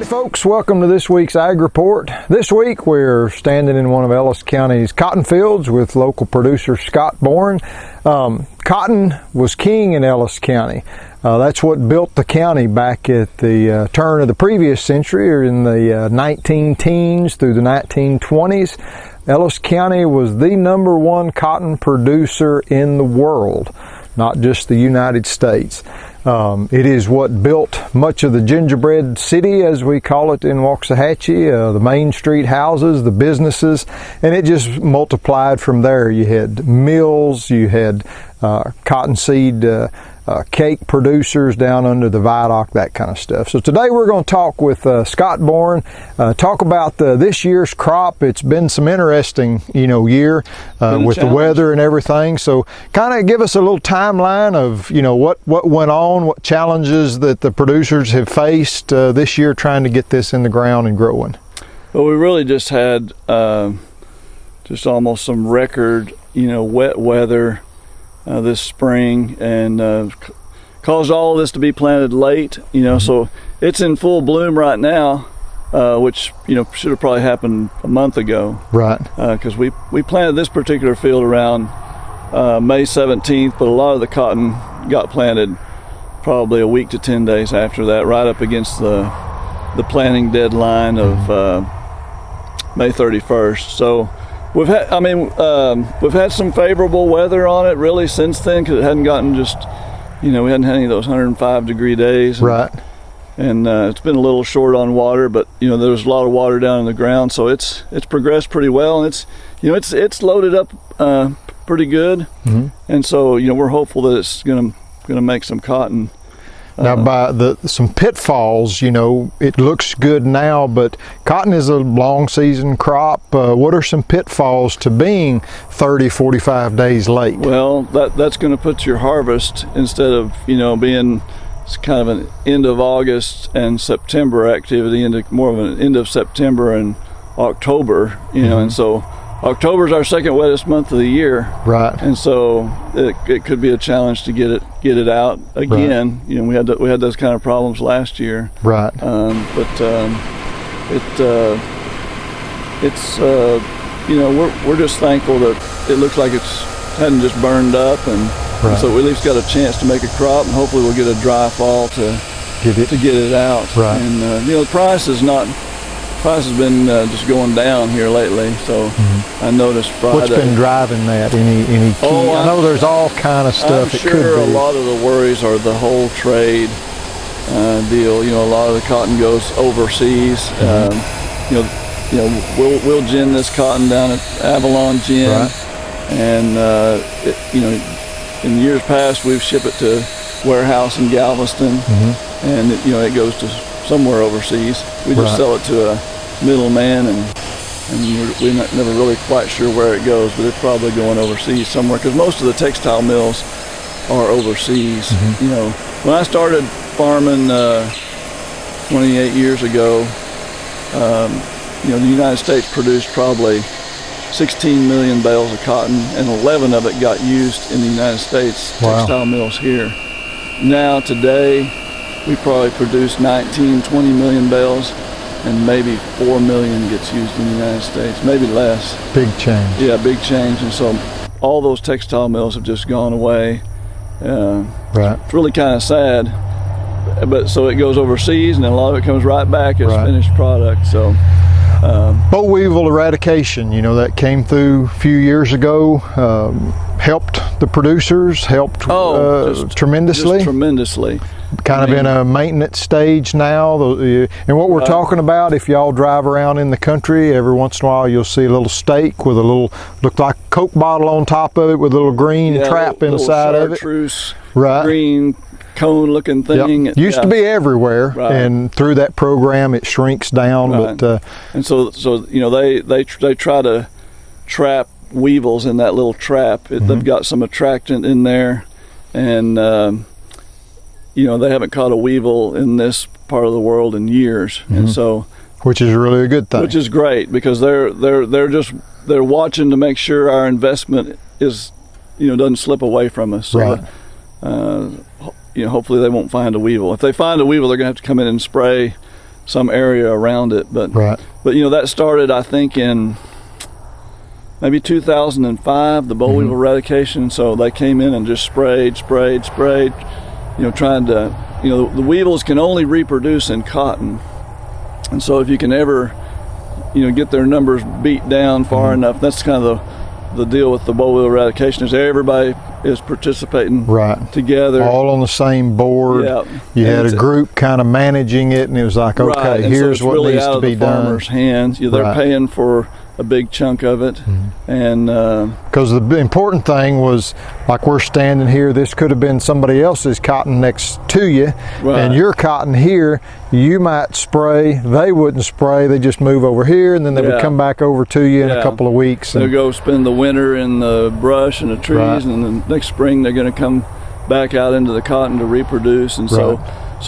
Folks, welcome to this week's Ag Report. This week we're standing in one of Ellis County's cotton fields with local producer Scott Bourne. Cotton was king in Ellis County. That's what built the county back at the turn of the previous century, or in the 19-teens through the 1920s. Ellis County was the #1 cotton producer in the world, not just the United States. It is what built much of the gingerbread city, as we call it in Waxahachie, the main street houses, the businesses, and it just multiplied from there. You had mills, you had cottonseed cake producers down under the viaduct, that kind of stuff. So today we're going to talk with Scott Bourne, talk about this year's crop. It's been some interesting, year with the weather and everything. So kind of give us a little timeline of, what went on, what challenges that the producers have faced this year trying to get this in the ground and growing. Well, we really just had just almost some record, wet weather this spring, and caused all of this to be planted late, so it's in full bloom right now, which should have probably happened a month ago, right? Because we planted this particular field around May 17th, but a lot of the cotton got planted probably a week to 10 days after that, right up against the planting deadline of May 31st. So we've had some favorable weather on it really since then, because it hadn't gotten we hadn't had any of those 105-degree days. Right. And it's been a little short on water, but there's a lot of water down in the ground, so it's progressed pretty well, and it's loaded up pretty good. Mm-hmm. And so we're hopeful that it's gonna make some cotton. Now, by some pitfalls, it looks good now, but cotton is a long season crop. What are some pitfalls to being 30, 45 days late? Well, that's going to put your harvest, instead of, being kind of an end of August and September activity, into more of an end of September and October, mm-hmm. And so October's our second wettest month of the year, right? And so it could be a challenge to get it out again. Right. We had those kind of problems last year, right? We're just thankful that it looks like it's hadn't just burned up, and right. So we at least got a chance to make a crop, and hopefully we'll get a dry fall to get it out. Right. And the price has been just going down here lately, so mm-hmm. I noticed Friday. What's been driving that? Any key? I know there's all kind of stuff. I'm sure a lot of the worries are the whole trade deal. A lot of the cotton goes overseas. Mm-hmm. We'll gin this cotton down at Avalon Gin, right. And in years past we've shipped it to warehouse in Galveston, mm-hmm. and it goes to somewhere overseas. We just right. sell it to a middleman, and we're never really quite sure where it goes, but it's probably going overseas somewhere, because most of the textile mills are overseas. Mm-hmm. When I started farming 28 years ago, the United States produced probably 16 million bales of cotton, and 11 of it got used in the United States textile mills here. Now today we probably produce 19, 20 million bales, and maybe 4 million gets used in the United States, maybe less. Big change. Yeah, big change. And so all those textile mills have just gone away. Right. It's really kind of sad. But so it goes overseas, and then a lot of it comes right back as right. finished product. So boll weevil eradication, that came through a few years ago, helped the producers, tremendously. Just tremendously. Kind of in a maintenance stage now, and what we're talking about, if y'all drive around in the country, every once in a while you'll see a little stake with a little, look like a Coke bottle on top of it, with a little green trap inside of it. Chartreuse, right. Green cone-looking thing. Yep. Used to be everywhere, right. And through that program it shrinks down. Right. But and so they try to trap weevils in that little trap. Mm-hmm. They've got some attractant in there, and they haven't caught a weevil in this part of the world in years, mm-hmm. and so, which is really a good thing. Which is great, because they're watching to make sure our investment is doesn't slip away from us. So right. Hopefully they won't find a weevil. If they find a weevil, they're gonna have to come in and spray some area around it. But that started, I think, in maybe 2005, the boll weevil eradication. So they came in and just sprayed, trying to, the weevils can only reproduce in cotton. And so if you can ever, get their numbers beat down far enough, that's kind of the deal with the boll weevil eradication, is everybody is participating together. All on the same board. Yeah. You had a group kind of managing it, and it was like, okay, here's what really needs out to of be the done. Farmers' hands. They're paying for a big chunk of it. And because the important thing was, like we're standing here, this could have been somebody else's cotton next to you, and your cotton here, you might spray, they wouldn't spray, they just move over here, and then they would come back over to you in a couple of weeks. They'll go spend the winter in the brush and the trees, and then next spring they're going to come back out into the cotton to reproduce. And so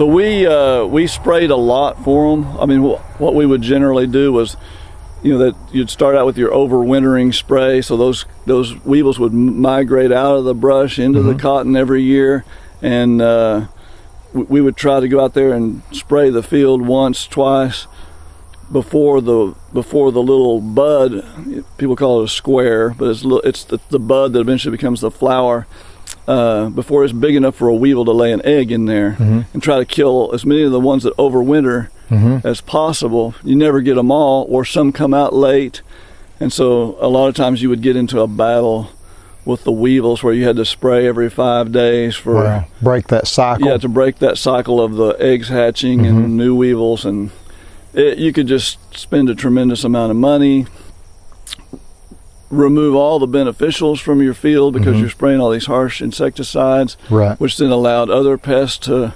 we sprayed a lot for them. I mean, what we would generally do was, that you'd start out with your overwintering spray, so those weevils would migrate out of the brush into the cotton every year, and we would try to go out there and spray the field once, twice before the little bud. People call it a square, but it's the bud that eventually becomes the flower. Before it's big enough for a weevil to lay an egg in there, and try to kill as many of the ones that overwinter as possible. You never get them all, or some come out late, and so a lot of times you would get into a battle with the weevils where you had to spray every 5 days for break that cycle. Yeah, to break that cycle of the eggs hatching and new weevils, and you could just spend a tremendous amount of money, remove all the beneficials from your field because you're spraying all these harsh insecticides, which then allowed other pests to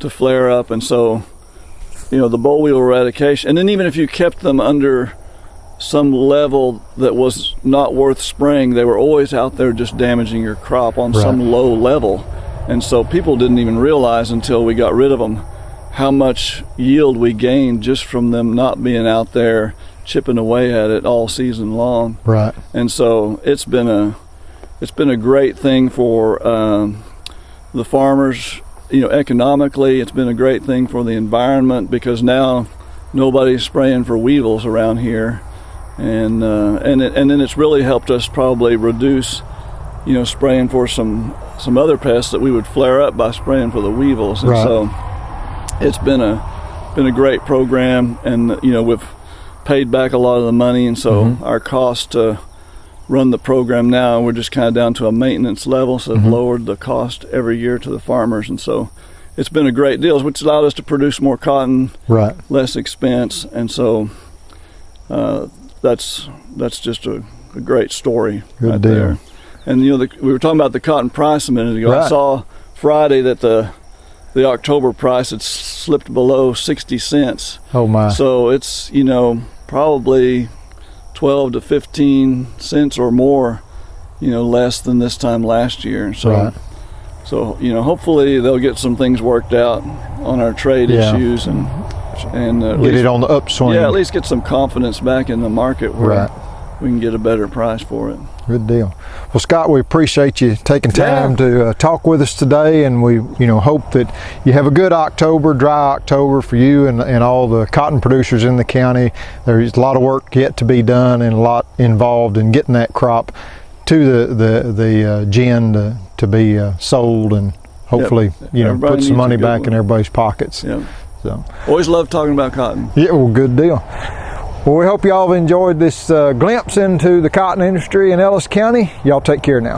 flare up. And so, the boll weevil eradication, and then even if you kept them under some level that was not worth spraying, they were always out there just damaging your crop on some low level. And so people didn't even realize until we got rid of them how much yield we gained just from them not being out there chipping away at it all season long. And so it's been a great thing for the farmers, economically. It's been a great thing for the environment, because now nobody's spraying for weevils around here, and then it's really helped us probably reduce, spraying for some other pests that we would flare up by spraying for the weevils. And so it's been a great program, and we've paid back a lot of the money, and so our cost to run the program now, we're just kind of down to a maintenance level, so they've lowered the cost every year to the farmers, and so it's been a great deal, which allowed us to produce more cotton, less expense, and so that's just a great story. Good deal. There. And we were talking about the cotton price a minute ago. I saw Friday that the October price had slipped below 60 cents. Oh my! So it's probably 12 to 15 cents or more, less than this time last year. So, hopefully they'll get some things worked out on our trade issues and get it on the upswing. Yeah, at least get some confidence back in the market where we can get a better price for it. Good deal. Well, Scott, we appreciate you taking time to talk with us today, and we hope that you have a good October, dry October for you and all the cotton producers in the county. There's a lot of work yet to be done and a lot involved in getting that crop to the gin to be sold, and hopefully put some money back in everybody's pockets. So always love talking about cotton. Yeah, well, good deal. Well, we hope y'all have enjoyed this glimpse into the cotton industry in Ellis County. Y'all take care now.